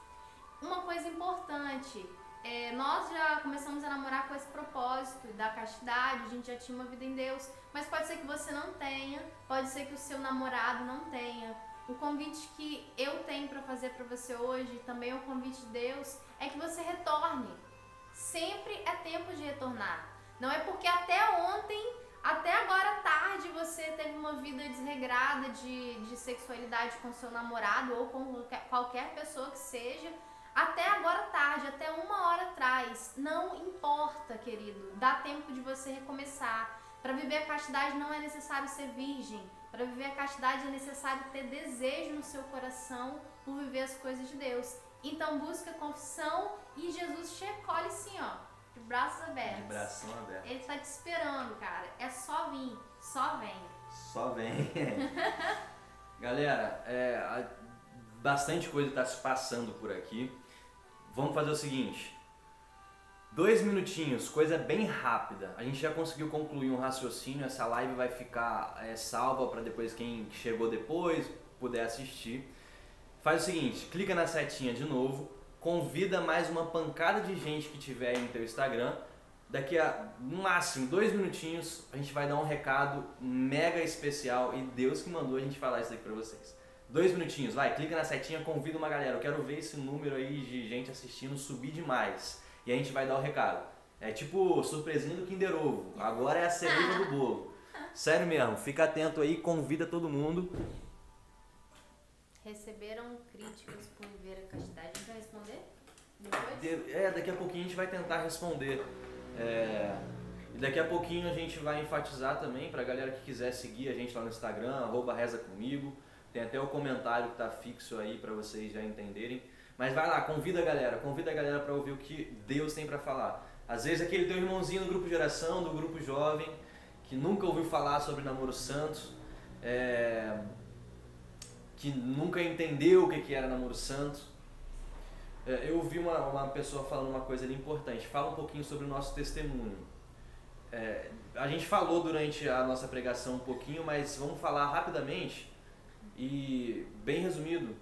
Uma coisa importante, nós já começamos a namorar com esse propósito da castidade, a gente já tinha uma vida em Deus, mas pode ser que você não tenha, pode ser que o seu namorado não tenha. O convite que eu tenho para fazer para você hoje, também o convite de Deus, é que você retorne. Sempre é tempo de retornar. Não é porque até ontem, até agora tarde, você teve uma vida desregrada de sexualidade com seu namorado ou com qualquer pessoa que seja. Até agora tarde, até 1 hora atrás, não importa, querido, dá tempo de você recomeçar. Para viver a castidade não é necessário ser virgem, para viver a castidade é necessário ter desejo no seu coração por viver as coisas de Deus. Então busca confissão e Jesus te recolhe assim, ó, de braços abertos. De bração aberto. Ele tá te esperando, cara, é só vir, só vem. Só vem. Galera, bastante coisa está se passando por aqui. Vamos fazer o seguinte, 2 minutinhos, coisa bem rápida. A gente já conseguiu concluir um raciocínio, essa live vai ficar salva para depois quem chegou depois puder assistir. Faz o seguinte, clica na setinha de novo, convida mais uma pancada de gente que tiver aí no teu Instagram. Daqui a, no máximo, 2 minutinhos, a gente vai dar um recado mega especial e Deus que mandou a gente falar isso aqui pra vocês. 2 minutinhos, vai, clica na setinha, convida uma galera. Eu quero ver esse número aí de gente assistindo subir demais. E a gente vai dar o recado. É tipo surpresinha do Kinder Ovo. Agora é a cereja do bolo. Sério mesmo, fica atento aí, convida todo mundo. Receberam críticas por viver a castidade. A gente vai responder depois? Daqui a pouquinho a gente vai tentar responder. E daqui a pouquinho a gente vai enfatizar também pra galera que quiser seguir a gente lá no Instagram, @rezacomigo. Tem até o comentário que tá fixo aí pra vocês já entenderem. Mas vai lá, convida a galera pra ouvir o que Deus tem pra falar. Às vezes aquele teu irmãozinho do grupo de oração, do grupo jovem, que nunca ouviu falar sobre namoro santo, que nunca entendeu o que era namoro santo. Eu ouvi uma pessoa falando uma coisa ali importante. Fala um pouquinho sobre o nosso testemunho. A gente falou durante a nossa pregação um pouquinho, mas vamos falar rapidamente e bem resumido,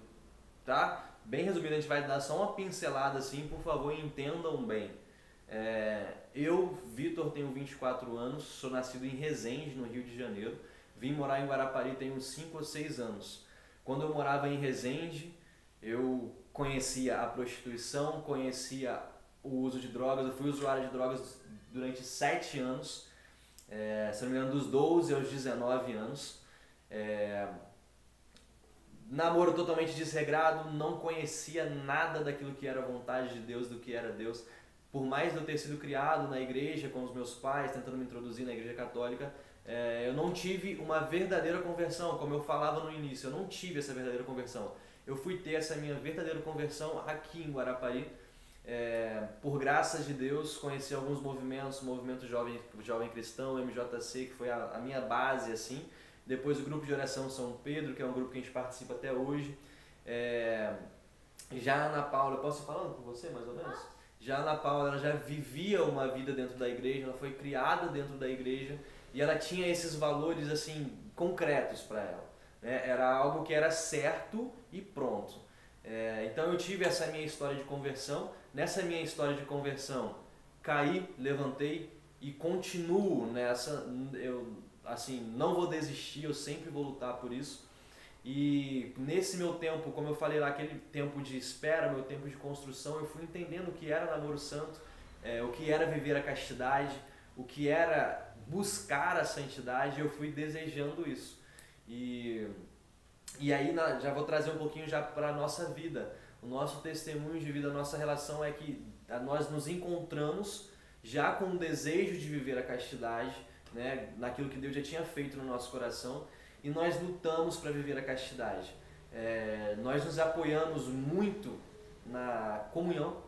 tá? Bem resumido, a gente vai dar só uma pincelada assim, por favor, entendam bem. Eu, Vitor, tenho 24 anos, sou nascido em Resende, no Rio de Janeiro. Vim morar em Guarapari tem uns 5 ou 6 anos. Quando eu morava em Resende, eu conhecia a prostituição, conhecia o uso de drogas. Eu fui usuário de drogas durante 7 anos, se não me engano, dos 12 aos 19 anos. Namoro totalmente desregrado, não conhecia nada daquilo que era a vontade de Deus, do que era Deus. Por mais de eu ter sido criado na igreja com os meus pais, tentando me introduzir na igreja católica, eu não tive uma verdadeira conversão, como eu falava no início, eu não tive essa verdadeira conversão. Eu fui ter essa minha verdadeira conversão aqui em Guarapari. Por graças de Deus, conheci alguns movimentos, o Movimento Jovem Cristão, MJC, que foi a minha base, assim. Depois o grupo de oração São Pedro, que é um grupo que a gente participa até hoje. Já a Ana Paula, eu posso ir falando com você mais ou menos? Já a Ana Paula, ela já vivia uma vida dentro da igreja, ela foi criada dentro da igreja e ela tinha esses valores assim concretos para ela. Era algo que era certo e pronto. Então eu tive essa minha história de conversão. Nessa minha história de conversão, caí, levantei e continuo nessa. Eu assim, não vou desistir, eu sempre vou lutar por isso. E nesse meu tempo, como eu falei lá, aquele tempo de espera, meu tempo de construção, eu fui entendendo o que era namoro santo, o que era viver a castidade, o que era buscar a santidade, eu fui desejando isso. E aí já vou trazer um pouquinho já para a nossa vida. O nosso testemunho de vida, a nossa relação é que nós nos encontramos já com o desejo de viver a castidade, né, naquilo que Deus já tinha feito no nosso coração, e nós lutamos para viver a castidade. Nós nos apoiamos muito na comunhão,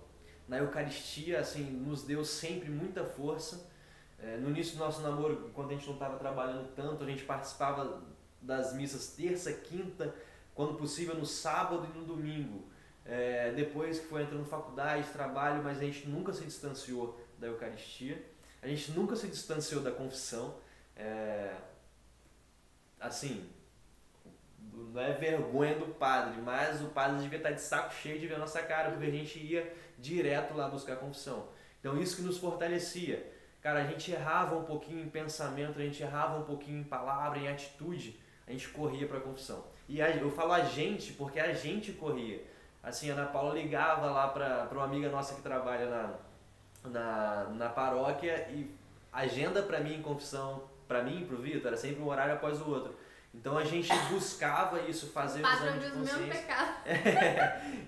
na Eucaristia, assim, nos deu sempre muita força. No início do nosso namoro, quando a gente não estava trabalhando tanto, a gente participava das missas terça, quinta, quando possível no sábado e no domingo. Depois que foi entrando na faculdade, trabalho, mas a gente nunca se distanciou da Eucaristia, a gente nunca se distanciou da confissão. Assim, não é vergonha do padre, mas o padre devia estar de saco cheio de ver a nossa cara, porque a gente ia direto lá buscar a confissão. Então isso que nos fortalecia. Cara, a gente errava um pouquinho em pensamento, a gente errava um pouquinho em palavra, em atitude, a gente corria para a confissão. E eu falo a gente porque a gente corria. Assim, a Ana Paula ligava lá para uma amiga nossa que trabalha na paróquia e agenda para mim em confissão, para mim e pro Vitor, era sempre um horário após o outro. Então a gente buscava isso, fazer o exame de consciência.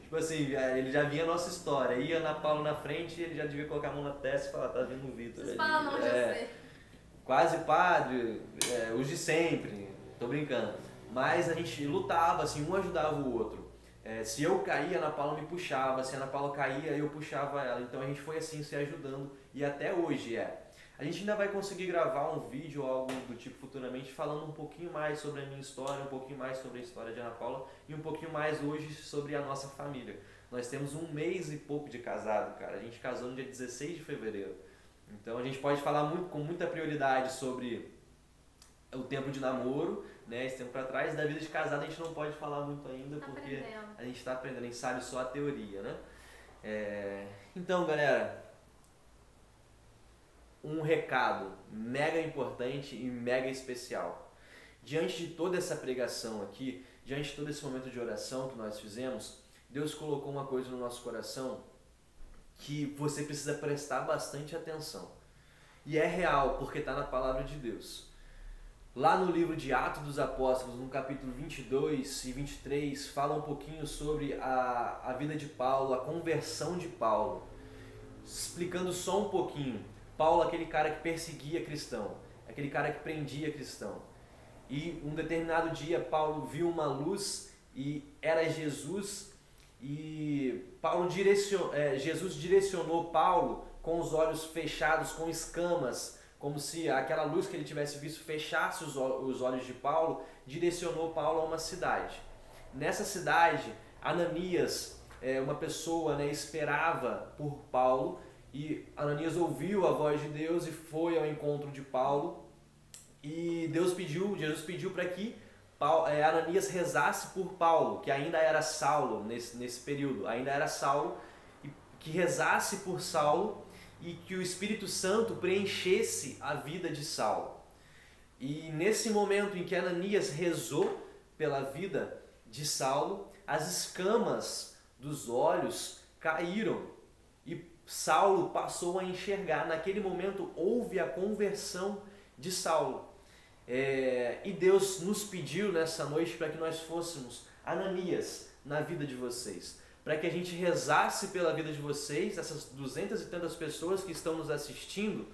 Tipo assim, ele já via a nossa história, ia Ana Paula na frente, ele já devia colocar a mão na testa e falar, tá vindo o Vitor. Vocês falam, não, já sei. Quase padre, os de sempre, tô brincando. Mas a gente lutava, assim, um ajudava o outro. Se eu caía, a Ana Paula me puxava, se a Ana Paula caía, eu puxava ela. Então a gente foi assim, se ajudando, e até hoje A gente ainda vai conseguir gravar um vídeo ou algo do tipo futuramente falando um pouquinho mais sobre a minha história, um pouquinho mais sobre a história de Ana Paula e um pouquinho mais hoje sobre a nossa família. Nós temos 1 mês e pouco de casado, cara. A gente casou no dia 16 de fevereiro. Então a gente pode falar com muita prioridade sobre o tempo de namoro, né, esse tempo para trás. Da vida de casado a gente não pode falar muito ainda porque a gente está aprendendo, a gente sabe só a teoria, né? Então, galera, um recado mega importante e mega especial. Diante de toda essa pregação aqui, diante de todo esse momento de oração que nós fizemos, Deus colocou uma coisa no nosso coração que você precisa prestar bastante atenção. E é real, porque está na palavra de Deus. Lá no livro de Atos dos Apóstolos, no capítulo 22 e 23, fala um pouquinho sobre a vida de Paulo, a conversão de Paulo. Explicando só um pouquinho. Paulo, aquele cara que perseguia cristão, aquele cara que prendia cristão. E um determinado dia Paulo viu uma luz e era Jesus, e Jesus direcionou Paulo com os olhos fechados, com escamas, como se aquela luz que ele tivesse visto fechasse os olhos de Paulo, direcionou Paulo a uma cidade. Nessa cidade, Ananias, uma pessoa, esperava por Paulo, e Ananias ouviu a voz de Deus e foi ao encontro de Paulo. E Jesus pediu para que Ananias rezasse por Paulo, que ainda era Saulo nesse período, ainda era Saulo, e que rezasse por Saulo e que o Espírito Santo preenchesse a vida de Saulo. E nesse momento em que Ananias rezou pela vida de Saulo, as escamas dos olhos caíram e Saulo passou a enxergar. Naquele momento houve a conversão de Saulo. E Deus nos pediu nessa noite para que nós fôssemos Ananias na vida de vocês. Para que a gente rezasse pela vida de vocês, essas 200 e tantas pessoas que estão nos assistindo,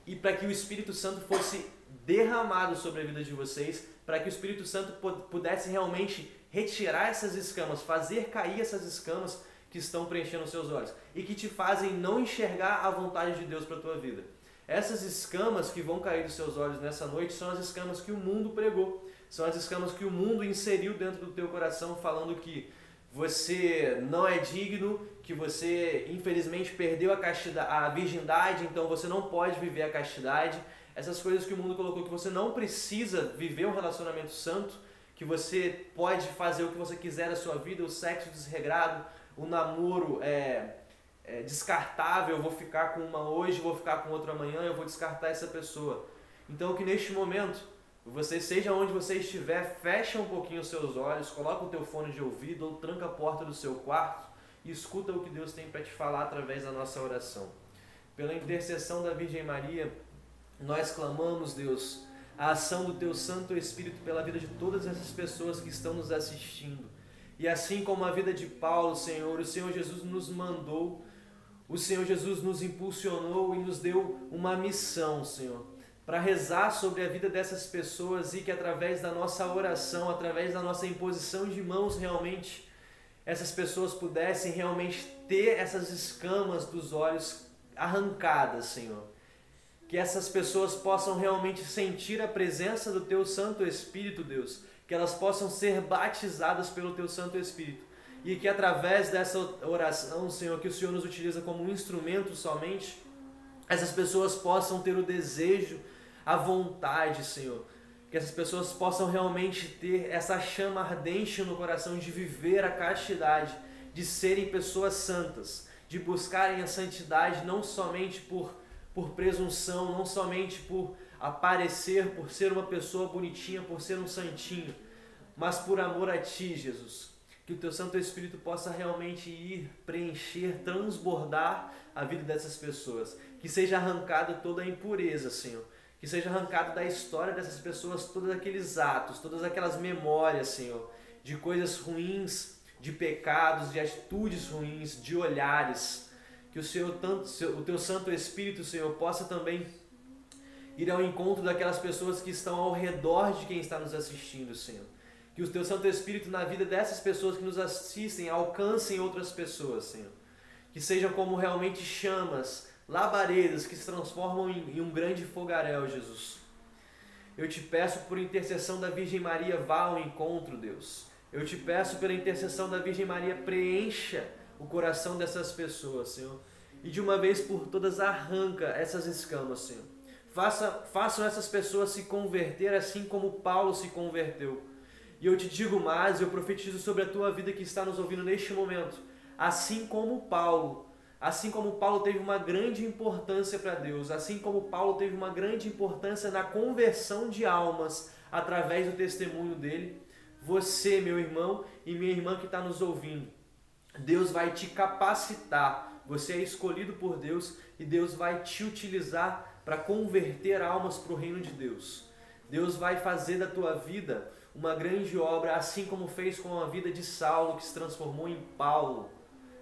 e para que o Espírito Santo fosse derramado sobre a vida de vocês, para que o Espírito Santo pudesse realmente retirar essas escamas, fazer cair essas escamas que estão preenchendo os seus olhos e que te fazem não enxergar a vontade de Deus para a tua vida. Essas escamas que vão cair dos seus olhos nessa noite são as escamas que o mundo pregou, são as escamas que o mundo inseriu dentro do teu coração, falando que você não é digno, que você infelizmente perdeu a virgindade, então você não pode viver a castidade. Essas coisas que o mundo colocou, que você não precisa viver um relacionamento santo, que você pode fazer o que você quiser da sua vida, o sexo desregrado, o namoro descartável, eu vou ficar com uma hoje, vou ficar com outra amanhã, eu vou descartar essa pessoa. Então que neste momento, você, seja onde você estiver, fecha um pouquinho os seus olhos, coloca o teu fone de ouvido ou tranca a porta do seu quarto e escuta o que Deus tem para te falar através da nossa oração. Pela intercessão da Virgem Maria, nós clamamos, Deus, a ação do Teu Santo Espírito pela vida de todas essas pessoas que estão nos assistindo. E assim como a vida de Paulo, Senhor, o Senhor Jesus nos mandou, o Senhor Jesus nos impulsionou e nos deu uma missão, Senhor, para rezar sobre a vida dessas pessoas e que através da nossa oração, através da nossa imposição de mãos realmente, essas pessoas pudessem realmente ter essas escamas dos olhos arrancadas, Senhor. Que essas pessoas possam realmente sentir a presença do Teu Santo Espírito, Deus. Que elas possam ser batizadas pelo Teu Santo Espírito. E que através dessa oração, Senhor, que o Senhor nos utiliza como um instrumento somente, essas pessoas possam ter o desejo, a vontade, Senhor. Que essas pessoas possam realmente ter essa chama ardente no coração de viver a castidade, de serem pessoas santas, de buscarem a santidade não somente por presunção, não somente por aparecer, por ser uma pessoa bonitinha, por ser um santinho, mas por amor a Ti, Jesus. Que o Teu Santo Espírito possa realmente ir, preencher, transbordar a vida dessas pessoas. Que seja arrancada toda a impureza, Senhor. Que seja arrancado da história dessas pessoas todos aqueles atos, todas aquelas memórias, Senhor, de coisas ruins, de pecados, de atitudes ruins, de olhares. Que o Teu Santo Espírito, Senhor, possa também ir ao encontro daquelas pessoas que estão ao redor de quem está nos assistindo, Senhor. Que o Teu Santo Espírito na vida dessas pessoas que nos assistem alcancem outras pessoas, Senhor. Que sejam como realmente chamas, labaredas que se transformam em um grande fogaréu, Jesus. Eu te peço por intercessão da Virgem Maria, vá ao encontro, Deus. Eu te peço pela intercessão da Virgem Maria, preencha o coração dessas pessoas, Senhor. E de uma vez por todas arranca essas escamas, Senhor. Façam essas pessoas se converter assim como Paulo se converteu. E eu te digo mais, eu profetizo sobre a tua vida que está nos ouvindo neste momento. Assim como Paulo teve uma grande importância para Deus, assim como Paulo teve uma grande importância na conversão de almas através do testemunho dele, você, meu irmão e minha irmã que está nos ouvindo, Deus vai te capacitar, você é escolhido por Deus e Deus vai te utilizar para converter almas para o reino de Deus. Deus vai fazer da tua vida uma grande obra, assim como fez com a vida de Saulo, que se transformou em Paulo.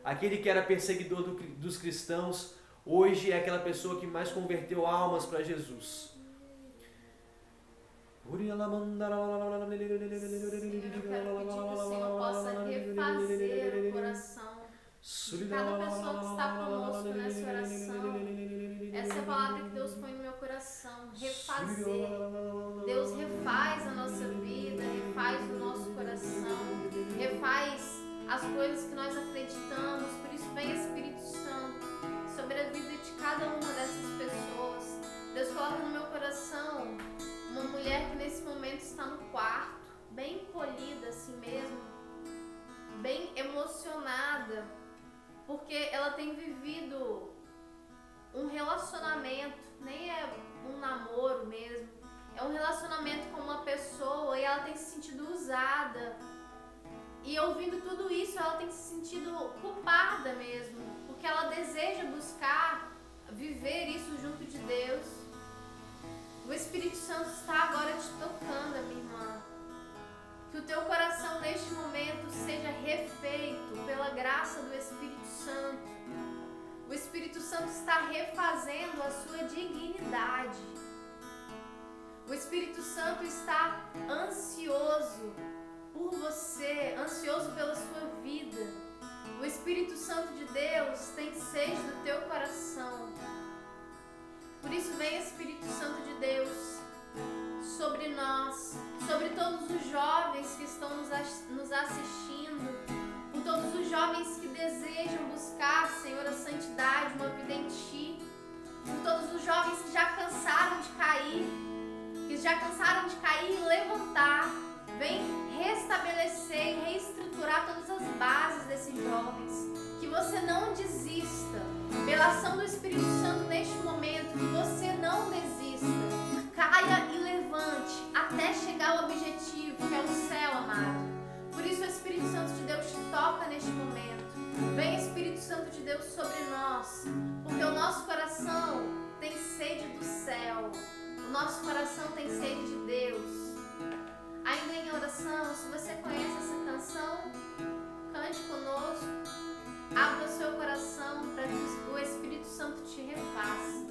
Aquele que era perseguidor dos cristãos, hoje é aquela pessoa que mais converteu almas para Jesus. Senhor, eu quero pedir que o Senhor possa refazer o coração de cada pessoa que está conosco nessa oração. Essa é a palavra que Deus põe no meu coração, refazer. Deus refaz a nossa vida, refaz o nosso coração, refaz as coisas que nós acreditamos. Por isso vem Espírito Santo sobre a vida de cada uma dessas pessoas. Deus coloca no meu coração uma mulher que nesse momento está no quarto, bem encolhida assim mesmo, bem emocionada, porque ela tem vivido um relacionamento, nem é um namoro mesmo, é um relacionamento com uma pessoa e ela tem se sentido usada. E ouvindo tudo isso, ela tem se sentido culpada mesmo, porque ela deseja buscar viver isso junto de Deus. O Espírito Santo está agora te tocando, minha irmã. Que o teu coração neste momento seja refeito pela graça do Espírito Santo. O Espírito Santo está refazendo a sua dignidade. O Espírito Santo está ansioso por você, ansioso pela sua vida. O Espírito Santo de Deus tem sede do teu coração. Por isso vem Espírito Santo de Deus sobre nós, sobre todos os jovens que estão nos assistindo, por todos os jovens que desejam buscar, Senhor, a santidade, uma vida em Ti, por todos os jovens que já cansaram de cair, e levantar. Vem restabelecer e reestruturar todas as bases desses jovens. Que você não desista. Pela ação do Espírito Santo neste momento, que você não desista. Caia e levante até chegar ao objetivo, que é o céu, amado. Por isso o Espírito Santo de Deus te toca neste momento. Vem Espírito Santo de Deus sobre nós, porque o nosso coração tem sede do céu. O nosso coração tem sede de Deus. Ainda em oração, se você conhece essa canção, cante conosco, abra o seu coração para que o Espírito Santo te refaça.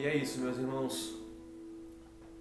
E é isso, meus irmãos.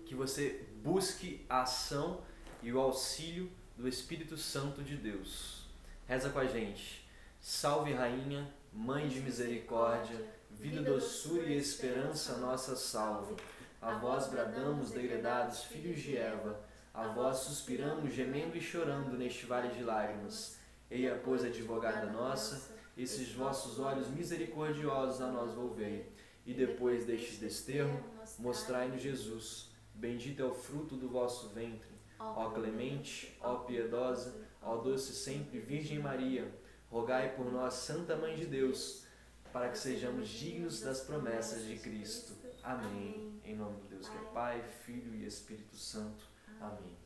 Que você busque a ação e o auxílio do Espírito Santo de Deus. Reza com a gente. Salve, Rainha, Mãe de misericórdia, vida, doçura e esperança nossa salve. A vós bradamos, degredados filhos de Eva, a vós suspiramos, gemendo e chorando neste vale de lágrimas. Eia, pois, advogada nossa, esses vossos olhos misericordiosos a nós volvei. E depois deste desterro, mostrai-nos Jesus. Bendito é o fruto do vosso ventre. Ó clemente, ó piedosa, ó doce sempre Virgem Maria, rogai por nós, Santa Mãe de Deus, para que sejamos dignos das promessas de Cristo. Amém. Em nome de Deus que é Pai, Filho e Espírito Santo. Amém.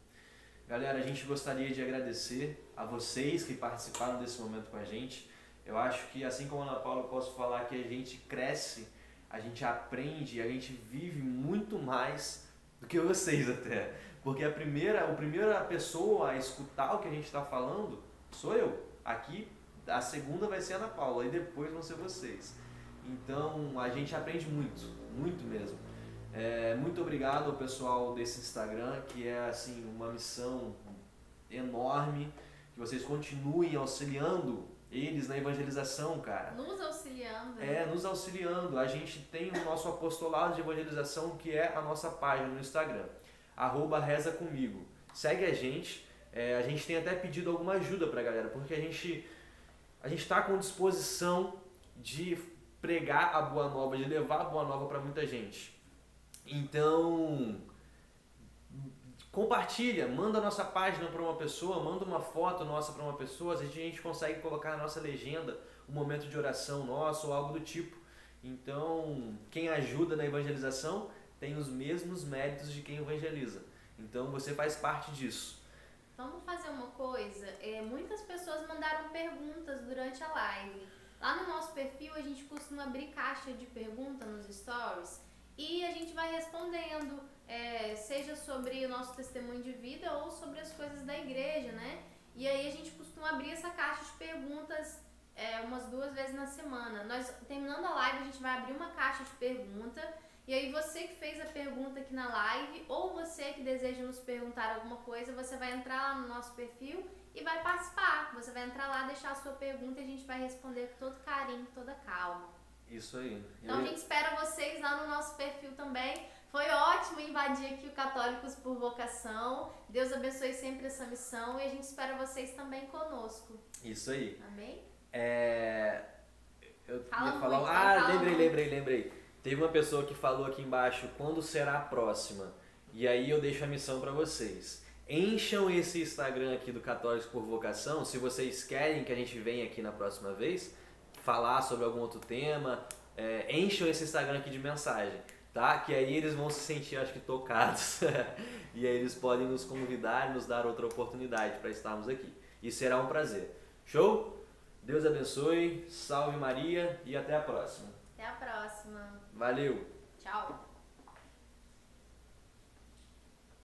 Galera, a gente gostaria de agradecer a vocês que participaram desse momento com a gente. Eu acho que, assim como a Ana Paula, eu posso falar que a gente cresce, a gente aprende, a gente vive muito mais do que vocês até. Porque a primeira pessoa a escutar o que a gente está falando sou eu. Aqui, a segunda vai ser a Ana Paula e depois vão ser vocês. Então, a gente aprende muito, muito mesmo. Muito obrigado ao pessoal desse Instagram, que é assim uma missão enorme, que vocês continuem auxiliando eles na evangelização, cara. Nos auxiliando. Nos auxiliando. A gente tem o nosso apostolado de evangelização, que é a nossa página no Instagram, @rezacomigo. Segue a gente. A gente tem até pedido alguma ajuda pra galera, porque a gente está com disposição de pregar a Boa Nova, de levar a Boa Nova para muita gente. Então, compartilha, manda a nossa página para uma pessoa, manda uma foto nossa para uma pessoa, a gente consegue colocar na nossa legenda um momento de oração nosso ou algo do tipo. Então, quem ajuda na evangelização tem os mesmos méritos de quem evangeliza. Então, você faz parte disso. Vamos fazer uma coisa? Muitas pessoas mandaram perguntas durante a live. Lá no nosso perfil, a gente costuma abrir caixa de perguntas nos stories e a gente vai respondendo, seja sobre o nosso testemunho de vida ou sobre as coisas da igreja, né? E aí a gente costuma abrir essa caixa de perguntas umas 2 vezes na semana. Nós, terminando a live, a gente vai abrir uma caixa de pergunta e aí você que fez a pergunta aqui na live ou você que deseja nos perguntar alguma coisa, você vai entrar lá no nosso perfil e vai participar. Você vai entrar lá, deixar a sua pergunta e a gente vai responder com todo carinho, com toda calma. Isso aí. Então a gente espera vocês lá no nosso perfil também. Foi ótimo invadir aqui o Católicos por Vocação. Deus abençoe sempre essa missão e a gente espera vocês também conosco. Isso aí. Amém? Eu ia falar... Lembrei. Teve uma pessoa que falou aqui embaixo, quando será a próxima? E aí eu deixo a missão para vocês. Encham esse Instagram aqui do Católicos por Vocação, se vocês querem que a gente venha aqui na próxima vez, falar sobre algum outro tema, encham esse Instagram aqui de mensagem, tá? Que aí eles vão se sentir, acho que, tocados. E aí eles podem nos convidar e nos dar outra oportunidade para estarmos aqui. E será um prazer. Show? Deus abençoe, salve Maria e até a próxima. Até a próxima. Valeu! Tchau!